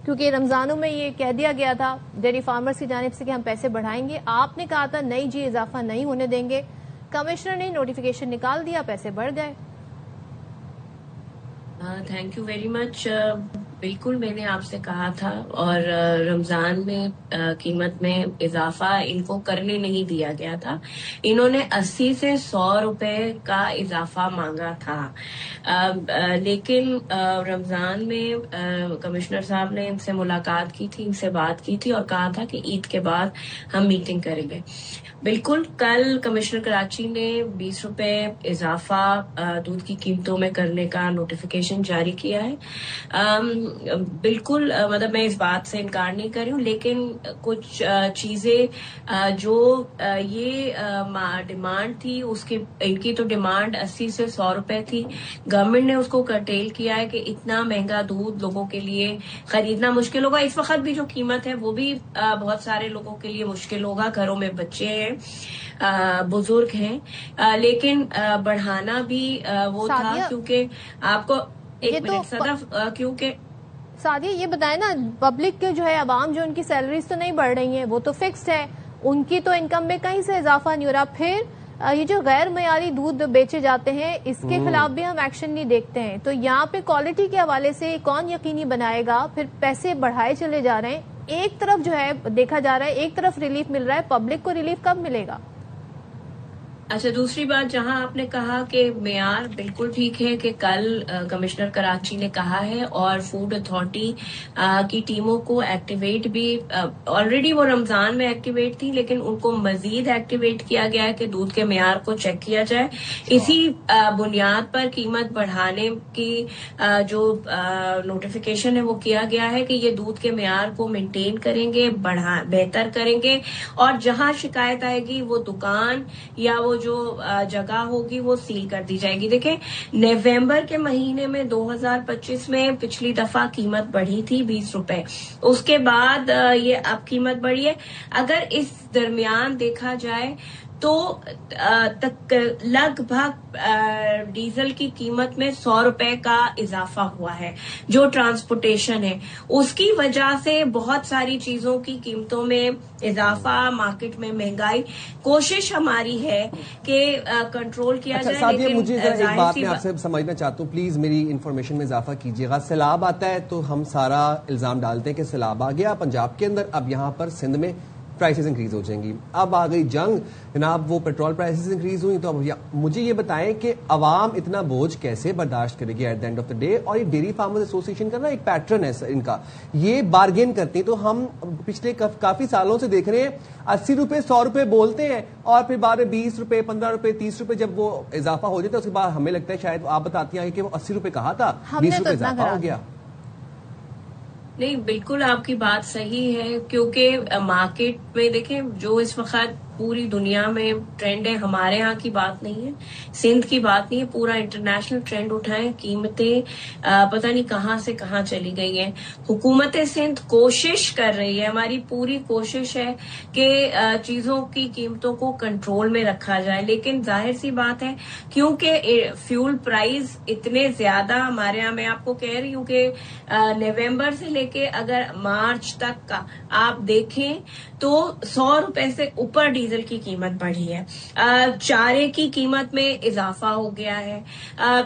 क्योंकि रमजानों में ये कह दिया गया था डेयरी फार्मर्स की जानिब से कि हम पैसे बढ़ाएंगे, आपने कहा था नहीं जी इजाफा नहीं होने देंगे, कमिश्नर ने नोटिफिकेशन निकाल दिया, पैसे बढ़ गए। Thank you very much. बिल्कुल मैंने आपसे कहा था, और रमजान में कीमत में इजाफा इनको करने नहीं दिया गया था। इन्होंने 80 से 100 रुपए का इजाफा मांगा था। लेकिन रमजान में कमिश्नर साहब ने इनसे मुलाकात की थी, इनसे बात की थी और कहा था कि ईद के बाद हम मीटिंग करेंगे। बिल्कुल कल कमिश्नर कराची ने 20 रुपए इजाफा दूध की कीमतों में करने का नोटिफिकेशन जारी किया है। बिल्कुल मतलब मैं इस बात से इनकार नहीं कर रही हूँ, लेकिन कुछ चीजें जो ये डिमांड थी, उसकी इनकी तो डिमांड 80 से 100 रुपए थी। गवर्नमेंट ने उसको कर्टेल किया है कि इतना महंगा दूध लोगों के लिए खरीदना मुश्किल होगा। इस वक्त भी जो कीमत है वो भी बहुत सारे लोगों के लिए मुश्किल होगा। घरों में बच्चे हैं, बुजुर्ग हैं, लेकिन बढ़ाना भी वो था, क्योंकि आपको एक मिनट सदफ, क्योंकि सादिया ये बताए ना, पब्लिक के जो है आवाम जो उनकी सैलरीज तो नहीं बढ़ रही हैं, वो तो फिक्स्ड है, उनकी तो इनकम में कहीं से इजाफा नहीं हो रहा। फिर ये जो गैर मयारी दूध बेचे जाते हैं इसके खिलाफ भी हम एक्शन नहीं देखते हैं। तो यहाँ पे क्वालिटी के हवाले से कौन यकीनी बनाएगा? फिर पैसे बढ़ाए चले जा रहे हैं, एक तरफ जो है देखा जा रहा है, एक तरफ रिलीफ मिल रहा है, पब्लिक को रिलीफ कब मिलेगा? अच्छा, दूसरी बात, जहां आपने कहा कि मेयार, बिल्कुल ठीक है कि कल कमिश्नर कराची ने कहा है और फूड अथॉरिटी की टीमों को एक्टिवेट भी, ऑलरेडी वो रमजान में एक्टिवेट थी, लेकिन उनको मजीद एक्टिवेट किया गया है कि दूध के मेयार को चेक किया जाए। इसी बुनियाद पर कीमत बढ़ाने की जो नोटिफिकेशन है वो किया गया है कि ये दूध के मेयार को मेंटेन करेंगे, बेहतर करेंगे, और जहां शिकायत आएगी वो दुकान या वो जो जगह होगी वो सील कर दी जाएगी। देखें, नवंबर के महीने में 2025 में पिछली दफा कीमत बढ़ी थी 20 रुपए, उसके बाद ये अब कीमत बढ़ी है। अगर इस दरमियान देखा जाए तो तक लगभग डीजल की कीमत में 100 रुपए का इजाफा हुआ है। जो ट्रांसपोर्टेशन है उसकी वजह से बहुत सारी चीजों की कीमतों में इजाफा, मार्केट में महंगाई, कोशिश हमारी है कि कंट्रोल किया जाए। लेकिन मुझे एक बात मैं आपसे समझना चाहता हूँ, प्लीज मेरी इन्फॉर्मेशन में इजाफा कीजिएगा। सैलाब आता है तो हम सारा इल्जाम डालते हैं कि सैलाब आ गया पंजाब के अंदर, अब यहाँ पर सिंध में प्राइसेस इंक्रीज हो जाएंगी। अब आ गई जंग जनाब, वो पेट्रोल प्राइसेस इंक्रीज हुई, तो अब मुझे ये बताएं कि अवाम इतना बोझ कैसे बर्दाश्त करेगी at the end of the day. और ये डेयरी फार्मर्स एसोसिएशन का ना एक पैटर्न है इनका, ये बार्गेन करते हैं। तो हम पिछले काफी सालों से देख रहे हैं 80 रुपए 100 रुपए बोलते हैं और फिर बाद में 20 रुपए 15 रुपए 30 रुपए जब वो इजाफा हो जाता है उसके बाद हमें लगता है शायद आप बताती हैं कि वो 80 रुपए कहा था, 20 रुपए इजाफा हो गया। नहीं, बिल्कुल आपकी बात सही है, क्योंकि मार्केट में देखें जो इस वक्त पूरी दुनिया में ट्रेंड है, हमारे यहाँ की बात नहीं है, सिंध की बात नहीं है, पूरा इंटरनेशनल ट्रेंड उठाएं, कीमतें पता नहीं कहाँ से कहाँ चली गई हैं। हुकूमत सिंध कोशिश कर रही है, हमारी पूरी कोशिश है कि चीजों की कीमतों को कंट्रोल में रखा जाए, लेकिन जाहिर सी बात है क्योंकि फ्यूल प्राइस इतने ज्यादा हमारे यहाँ, मैं आपको कह रही हूँ कि नवंबर से लेके अगर मार्च तक का आप देखें तो 100 रुपए से ऊपर डीजल की कीमत बढ़ी है, चारे की कीमत में इजाफा हो गया है।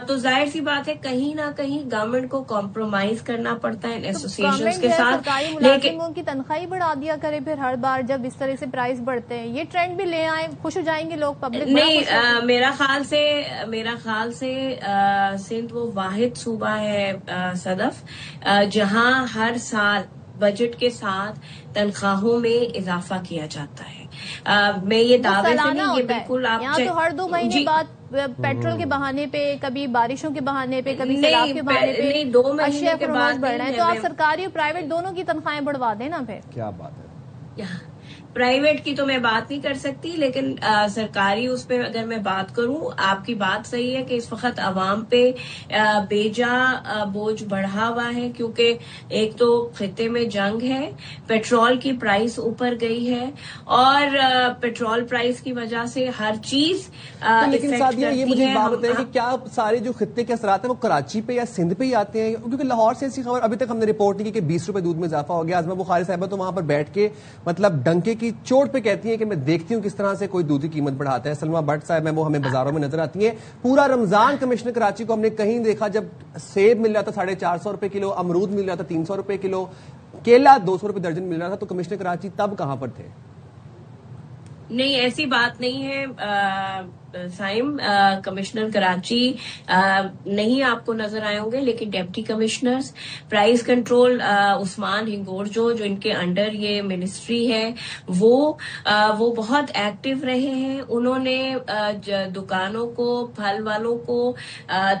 तो जाहिर सी बात है कहीं ना कहीं गवर्नमेंट को कॉम्प्रोमाइज करना पड़ता है एसोसिएशंस के साथ। लेकिन उनकी तनख्वाही बढ़ा दिया करे फिर हर बार जब इस तरह से प्राइस बढ़ते हैं, ये ट्रेंड भी ले आए, खुश हो जाएंगे लोग, पब्लिक नहीं। मेरा ख्याल से सिंध वो वाहिद सूबा है सदफ जहां हर साल बजट के साथ तनख्वाहों में इजाफा किया जाता है। मैं ये दावे से नहीं, ये बिल्कुल आप यहाँ तो हर 2 महीने बाद पेट्रोल के बहाने पे, कभी बारिशों के बहाने पे, कभी सैलाब के बहाने पे 2 महीने के बाद बढ़ रहे हैं। तो आप सरकारी और प्राइवेट दोनों की तनख्वाहें बढ़वा देना फिर। क्या बात है। प्राइवेट की तो मैं बात नहीं कर सकती, लेकिन सरकारी उस पर अगर मैं बात करूं, आपकी बात सही है कि इस वक्त आवाम पे बेजा बोझ बढ़ा हुआ है, क्योंकि एक तो खिते में जंग है, पेट्रोल की प्राइस ऊपर गई है, और पेट्रोल प्राइस की वजह से हर चीज तो लेकिन इफेक्ट सादिया, ये करती मुझे है। बात बताएं कि क्या सारे जो खित्ते के असरात हैं वो कराची पे या सिंध पे ही आते हैं? क्योंकि लाहौर से ऐसी खबर अभी तक हमने रिपोर्ट नहीं की कि 20 रुपए दूध में इजाफा हो गया। आजमा बुखारी साहब तो वहां पर बैठ के मतलब डंके की चोट पे कहती हैं कि मैं देखती हूँ किस तरह से कोई दूध की कीमत बढ़ाता है। सलमा भट्ट साहब है, वो हमें बाजारों में नजर आती है। पूरा रमजान कमिश्नर कराची को हमने कहीं देखा जब सेब मिल रहा था 450 रुपए किलो, अमरूद मिल रहा था 300 रुपए किलो, केला 200 रुपए दर्जन मिल रहा था, तो कमिश्नर कराची तब कहां पर थे? नहीं, ऐसी बात नहीं है साइम। कमिश्नर कराची नहीं आपको नजर आए होंगे, लेकिन deputy commissioners price control Usman Hingorjo, जो इनके अंडर ये मिनिस्ट्री है, वो बहुत एक्टिव रहे हैं। उन्होंने दुकानों को, फल वालों को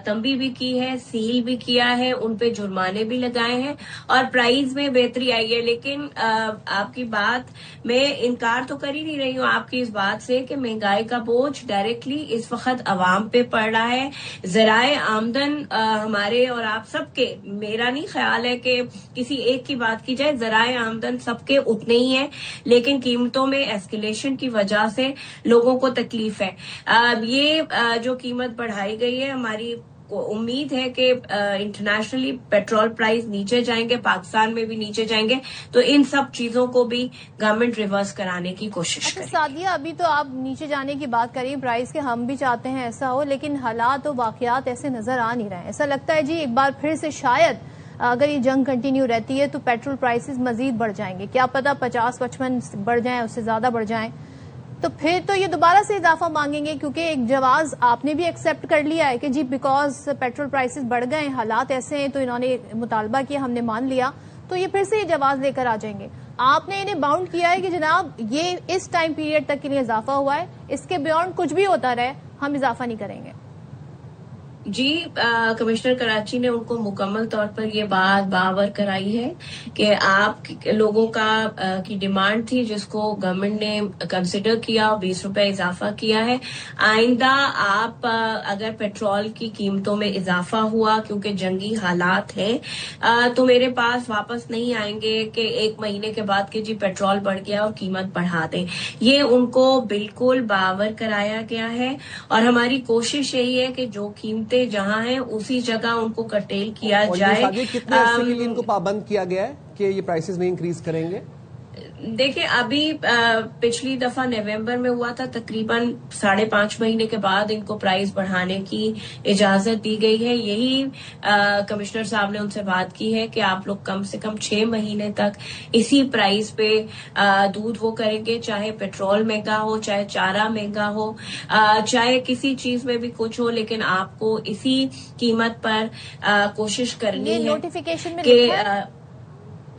तंबी भी की है, सील भी किया है, उन पे जुर्माने भी लगाए हैं और प्राइस में बेहतरी आई है। लेकिन आपकी बात मैं इनकार तो कर ही नहीं रही हूँ आपकी इस बात से कि महंगाई का बोझ डायरेक्टली इस वक्त अवाम पे पड़ रहा है। जराए आमदन हमारे और आप सबके, मेरा नहीं ख्याल है कि किसी एक की बात की जाए, जराए आमदन सबके उतने ही है, लेकिन कीमतों में एस्केलेशन की वजह से लोगों को तकलीफ है। ये जो कीमत बढ़ाई गई है, हमारी उम्मीद है कि इंटरनेशनली पेट्रोल प्राइस नीचे जाएंगे, पाकिस्तान में भी नीचे जाएंगे, तो इन सब चीजों को भी गवर्नमेंट रिवर्स कराने की कोशिश अच्छा करेगी। सादिया, अभी तो आप नीचे जाने की बात करिए प्राइस के, हम भी चाहते हैं ऐसा हो, लेकिन हालात और वाकयात ऐसे नजर आ नहीं रहे हैं। ऐसा लगता है जी एक बार फिर से शायद अगर ये जंग कंटिन्यू रहती है तो पेट्रोल प्राइसेस मजीद बढ़ जाएंगे। क्या पता 50-55 बढ़ जाएं, उससे ज्यादा बढ़ जाएं, तो फिर तो ये दोबारा से इजाफा मांगेंगे, क्योंकि एक जवाब आपने भी एक्सेप्ट कर लिया है कि जी बिकॉज पेट्रोल प्राइसेस बढ़ गए, हालात ऐसे हैं, तो इन्होंने मुतालबा किया, हमने मान लिया, तो ये फिर से ये जवाब लेकर आ जाएंगे। आपने इन्हें बाउंड किया है कि जनाब ये इस टाइम पीरियड तक के लिए इजाफा हुआ है, इसके बियॉन्ड कुछ भी होता रहे, हम इजाफा नहीं करेंगे। जी, कमिश्नर कराची ने उनको मुकम्मल तौर पर ये बात बावर कराई है कि आप लोगों की डिमांड थी, जिसको गवर्नमेंट ने कंसिडर किया और 20 रुपए इजाफा किया है। आइंदा आप अगर पेट्रोल की कीमतों में इजाफा हुआ, क्योंकि जंगी हालात हैं, तो मेरे पास वापस नहीं आएंगे कि एक महीने के बाद कि जी पेट्रोल बढ़ गया और कीमत बढ़ा दें। ये उनको बिल्कुल बावर कराया गया है और हमारी कोशिश यही है कि जो कीमत जहां है उसी जगह उनको कर्टेल किया जाए। कितने अर्से के लिए इनको पाबंद किया गया है कि ये प्राइसेस नहीं इंक्रीज करेंगे? देखिए, अभी पिछली दफा नवंबर में हुआ था, तकरीबन 5.5 महीने के बाद इनको प्राइस बढ़ाने की इजाजत दी गई है। यही कमिश्नर साहब ने उनसे बात की है कि आप लोग कम से कम 6 महीने तक इसी प्राइस पे दूध वो करेंगे, चाहे पेट्रोल महंगा हो, चाहे चारा महंगा हो, चाहे किसी चीज में भी कुछ हो, लेकिन आपको इसी कीमत पर कोशिश करनी है। नोटिफिकेशन में लिखा है?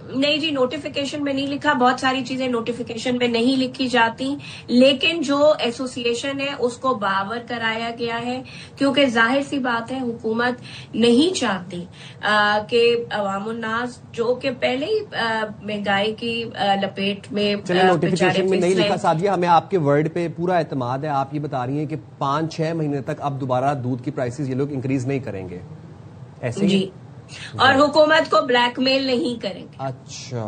नहीं जी, नोटिफिकेशन में नहीं लिखा। बहुत सारी चीजें नोटिफिकेशन में नहीं लिखी जाती, लेकिन जो एसोसिएशन है उसको बावर कराया गया है, क्योंकि जाहिर सी बात है हुकूमत नहीं चाहती कि अवामुन्नास जो कि पहले ही महंगाई की लपेट में, चलिए नोटिफिकेशन में नहीं लिखा। सादिया, हमें आपके वर्ड पे पूरा एतमाद है। आप ये बता रही हैं कि 5-6 महीने तक अब दोबारा दूध की प्राइसेस ये लोग इंक्रीज नहीं करेंगे, ऐसे ही? और हुकूमत को ब्लैकमेल नहीं करेंगे। अच्छा,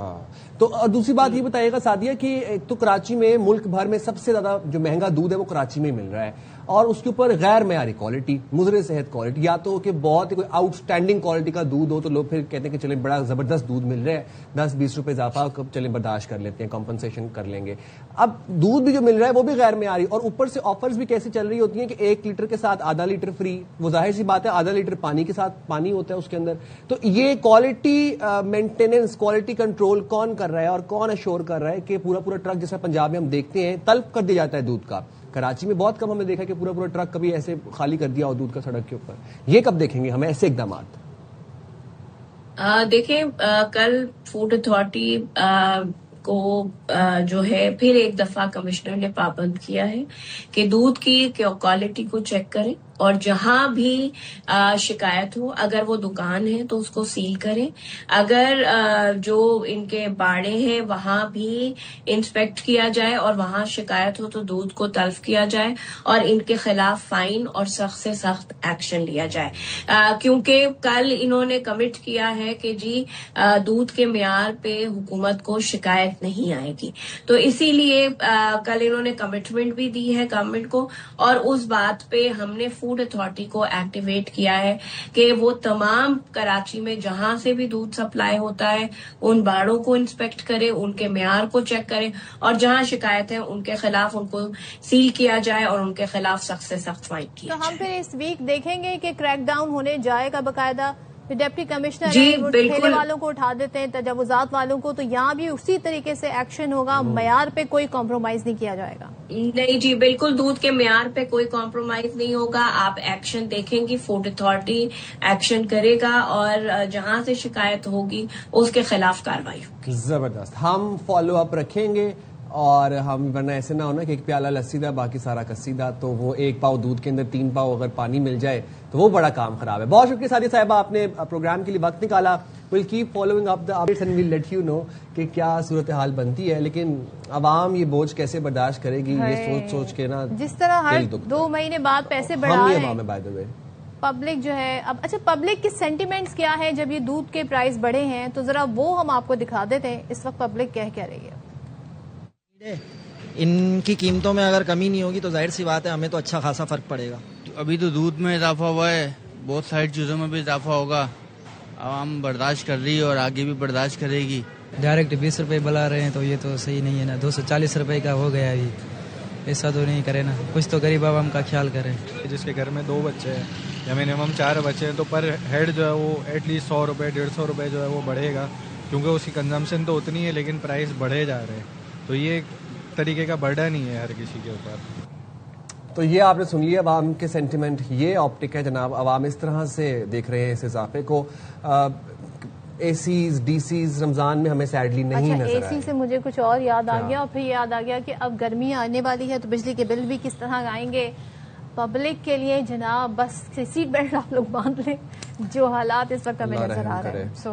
तो और दूसरी बात ये बताइएगा सादिया कि एक तो कराची में मुल्क भर में सबसे ज्यादा जो महंगा दूध है वो कराची में मिल रहा है, और उसके ऊपर गैर मयारी क्वालिटी, मुजरे सेहत क्वालिटी, या तो कि बहुत ही कोई आउटस्टैंडिंग क्वालिटी का दूध हो तो लोग फिर कहते हैं कि चले बड़ा जबरदस्त दूध मिल रहा है, 10-20 रुपए इजाफा कब चले बर्दाश्त कर लेते हैं, कॉम्पनसेशन कर लेंगे। अब दूध भी जो मिल रहा है वो भी गैर मयारी, और ऊपर से ऑफर्स भी कैसी चल रही होती हैं कि 1 लीटर के साथ आधा लीटर फ्री। वो जाहिर सी बात है आधा लीटर पानी के साथ पानी होता है उसके अंदर। तो ये क्वालिटी मेंटेनेंस, क्वालिटी कंट्रोल कौन कर रहा है और कौन अश्योर कर रहा है कि पूरा पूरा ट्रक, जैसा पंजाब में हम देखते हैं तल्फ कर दिया जाता है दूध का, कराची में बहुत कम हमने देखा कि पूरा पूरा ट्रक कभी ऐसे खाली कर दिया हो दूध का सड़क के ऊपर। ये कब देखेंगे हमें ऐसे इकदाम? देखें, कल फूड अथॉरिटी को जो है फिर एक दफा कमिश्नर ने पाबंद किया है कि दूध की क्वालिटी को चेक करें और जहां भी शिकायत हो, अगर वो दुकान है तो उसको सील करें। अगर जो इनके बाड़े हैं वहां भी इंस्पेक्ट किया जाए और वहां शिकायत हो तो दूध को तल्फ किया जाए और इनके खिलाफ फाइन और सख्त से सख्त एक्शन लिया जाए। क्योंकि कल इन्होंने कमिट किया है कि जी दूध के मियार पे हुकूमत को शिकायत नहीं आएगी, तो इसीलिए कल इन्होंने कमिटमेंट भी दी है गवर्नमेंट को, और उस बात पे हमने फूड अथॉरिटी को एक्टिवेट किया है कि वो तमाम कराची में जहां से भी दूध सप्लाई होता है उन बाड़ों को इंस्पेक्ट करे, उनके मियार को चेक करे और जहां शिकायत है उनके खिलाफ उनको सील किया जाए और उनके खिलाफ सख्त से सख्त फाइन किया तो जाए। हम फिर इस वीक देखेंगे कि क्रैकडाउन होने जाएगा बाकायदा। डिप्टी कमिश्नर जी, है वो बिल्कुल। ठेले वालों को उठा देते हैं, तजावुजात वालों को, तो यहाँ भी उसी तरीके से एक्शन होगा, मयार पे कोई कॉम्प्रोमाइज नहीं किया जाएगा। नहीं जी, बिल्कुल दूध के मियार पे कोई कॉम्प्रोमाइज नहीं होगा। आप एक्शन देखेंगी, फूड अथॉरिटी एक्शन करेगा और जहां से शिकायत होगी उसके खिलाफ कार्रवाई होगी। जबरदस्त, हम फॉलो अप रखेंगे और हम वरना ऐसे ना होना कि एक प्याला लस्सी दा बाकी सारा कस्सीदा, तो वो एक पाव दूध के अंदर 3 पाव अगर पानी मिल जाए तो वो बड़ा काम खराब है। बहुत शुक्रिया सादी साहिबा, आपने प्रोग्राम के लिए वक्त निकाला। Will keep following up the updates and will let you know कि क्या सूरत हाल बनती है, लेकिन आवाम ये बोझ कैसे बर्दाश्त करेगी, ये सोच सोच के ना जिस तरह हर दिल दुखता 2 महीने बाद पैसे बढ़ा हम ही रहे आवाम है हैं बाय द वे। पब्लिक जो है। अब अच्छा, पब्लिक की सेंटिमेंट्स क्या है जब ये दूध के प्राइस बढ़े हैं, तो जरा वो हम आपको दिखा देते हैं इस वक्त पब्लिक कह रही है। इनकी कीमतों में अगर कमी नहीं होगी तो जाहिर सी बात है हमें तो अच्छा खासा फर्क पड़ेगा। अभी तो दूध में इजाफा हुआ है, बहुत सारी चीज़ों में भी इजाफा होगा। आवाम बर्दाश्त कर रही है और आगे भी बर्दाश्त करेगी। डायरेक्ट 20 रुपए बुला रहे हैं तो ये तो सही नहीं है ना। 240 रुपए का हो गया अभी, ऐसा तो नहीं करे ना, कुछ तो गरीब आवाम का ख्याल करें। जिसके घर में 2 बच्चे हैं या मिनिमम 4 बच्चे हैं तो पर हेड जो है वो एटलीस्ट 100 रुपये 150 रुपये जो है वो बढ़ेगा, क्योंकि उसकी कंजम्पशन तो उतनी है लेकिन प्राइस बढ़े जा रहे हैं। तो ये एक तरीके का बर्डन ही है हर किसी के ऊपर। तो ये आपने सुन लिया अवाम के सेंटिमेंट, ये ऑप्टिक है जनाब। अवाम इस तरह से देख रहे हैं इस इजाफे को। एसीज डीसीज रमजान में हमें सैडली नहीं अच्छा, नजर एसी आए। से मुझे कुछ और याद आ गया, और फिर याद आ गया कि अब गर्मी आने वाली है तो बिजली के बिल भी किस तरह आएंगे पब्लिक के लिए। जनाब बस सीट बेल्ट आप लोग बांध लें, जो हालात इस वक्त हमें अल्लाह नजर आ रहम रहे हैं। करे।